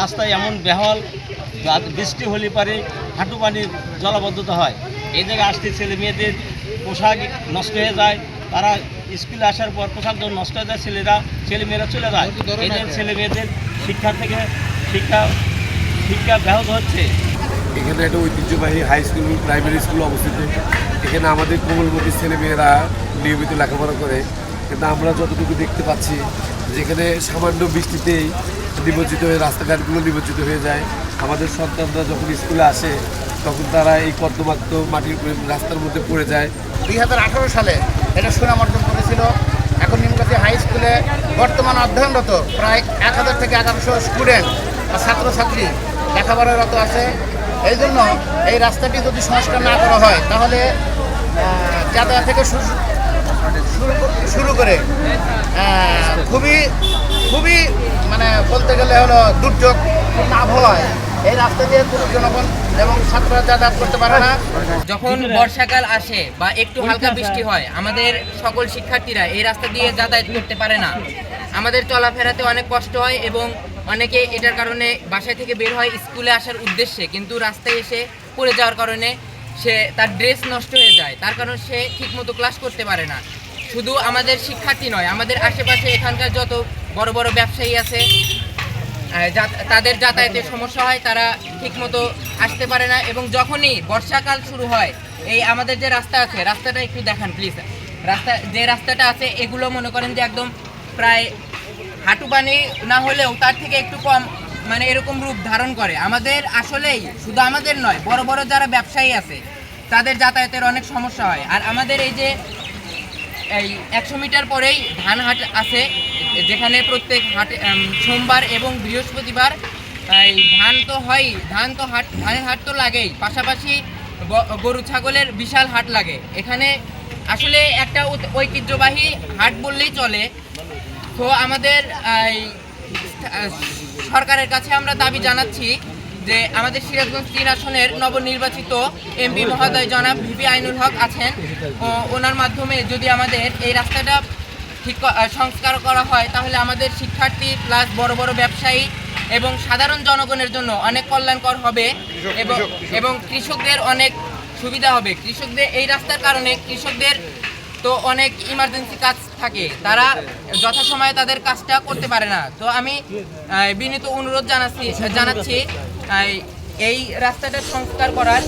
রাস্তায় এমন বেহাল, বৃষ্টি হলে পারে হাঁটু পানির জলাবদ্ধতা হয়। এই জায়গায় আসতে ছেলে মেয়েদের পোশাক নষ্ট হয়ে যায়, তারা স্কুলে আসার পর পোশাক যখন নষ্ট হয়ে যায় ছেলে মেয়েরা চলে যায়। এদের ছেলে মেয়েদের শিক্ষা থেকে শিক্ষা ব্যাহত হচ্ছে। এখানে একটা ঐতিহ্যবাহী হাই স্কুল প্রাইমারি স্কুল অবস্থিত। এখানে আমাদের কোমলমতি ছেলেমেয়েরা নিয়মিত লেখাপড়া করে, কিন্তু আমরা যতটুকু দেখতে পাচ্ছি যেখানে সামান্য বৃষ্টিতেই নিমজ্জিত হয়ে রাস্তাঘাটগুলো নিমজ্জিত হয়ে যায়। আমাদের সন্তানরা যখন স্কুলে আসে তখন তারা এই কর্দমাক্ত মাটির রাস্তার মধ্যে পড়ে যায়। 2018 সালে এটা সুনাম অর্জন করেছিল। এখন নিমগাছি হাই স্কুলে বর্তমান অধ্যয়নরত প্রায় 1000 থেকে 1100 স্টুডেন্ট বা ছাত্রছাত্রী লেখাপড়ারত আছে। এই জন্য এই রাস্তাটি যদি সংস্কার না করা হয় তাহলে যাতায়াত থেকে শুরু করে খুবই মানে বলতে গেলে হলো দুর্যোগ আবহাওয়ায় এই রাস্তা দিয়ে কোনো জনগণ এবং ছাত্ররা যাতায়াত করতে পারে না। যখন বর্ষাকাল আসে বা একটু হালকা বৃষ্টি হয়, আমাদের সকল শিক্ষার্থীরা এই রাস্তা দিয়ে যাতায়াত করতে পারে না। আমাদের চলাফেরাতে অনেক কষ্ট হয় এবং অনেকে এটার কারণে বাসায় থেকে বের হয় স্কুলে আসার উদ্দেশ্যে, কিন্তু রাস্তায় এসে পড়ে যাওয়ার কারণে সে তার ড্রেস নষ্ট হয়ে যায়, তার কারণ সে ঠিকমতো ক্লাস করতে পারে না। শুধু আমাদের শিক্ষার্থী নয়, আমাদের আশেপাশে এখানকার যত বড় বড় ব্যবসায়ী আছে তাদের যাতায়াতের সমস্যা হয়, তারা ঠিকমতো আসতে পারে না। এবং যখনই বর্ষাকাল শুরু হয়, এই আমাদের যে রাস্তা আছে, রাস্তাটা একটু দেখান প্লিজ। যে রাস্তাটা আছে এগুলো মনে করেন যে একদম প্রায় হাঁটু পানি না হলেও তার থেকে একটু কম, মানে এরকম রূপ ধারণ করে। আমাদের আসলেই শুধু আমাদের নয়, বড় বড় যারা ব্যবসায়ী আছে তাদের যাতায়াতের অনেক সমস্যা হয়। আর আমাদের এই যে 100 মিটার পরেই ধান হাট আছে, যেখানে প্রত্যেক হাটে সোমবার এবং বৃহস্পতিবার ধানের হাট তো লাগেই, পাশাপাশি গরু ছাগলের বিশাল হাট লাগে। এখানে আসলে একটা ঐতিহ্যবাহী হাট বললেই চলে। তো আমাদের সরকারের কাছে আমরা দাবি জানাচ্ছি যে আমাদের সিরাজগঞ্জ 3 আসনের নবনির্বাচিত এমপি মহোদয় জনাব ভিপি আইনুল হক আছেন, ওনার মাধ্যমে যদি আমাদের এই রাস্তাটা সংস্কার করা হয় তাহলে আমাদের শিক্ষার্থী প্লাস বড় বড় ব্যবসায়ী এবং সাধারণ জনগণের জন্য অনেক কল্যাণকর হবে এবং কৃষকদের অনেক সুবিধা হবে। কৃষকদের এই রাস্তার কারণে কৃষকদের তো অনেক ইমার্জেন্সি কাজ থাকে, তারা যথাসময়ে তাদের কাজটা করতে পারে না। তো আমি বিনীত অনুরোধ জানাচ্ছি এই রাস্তাটা সংস্কার করার।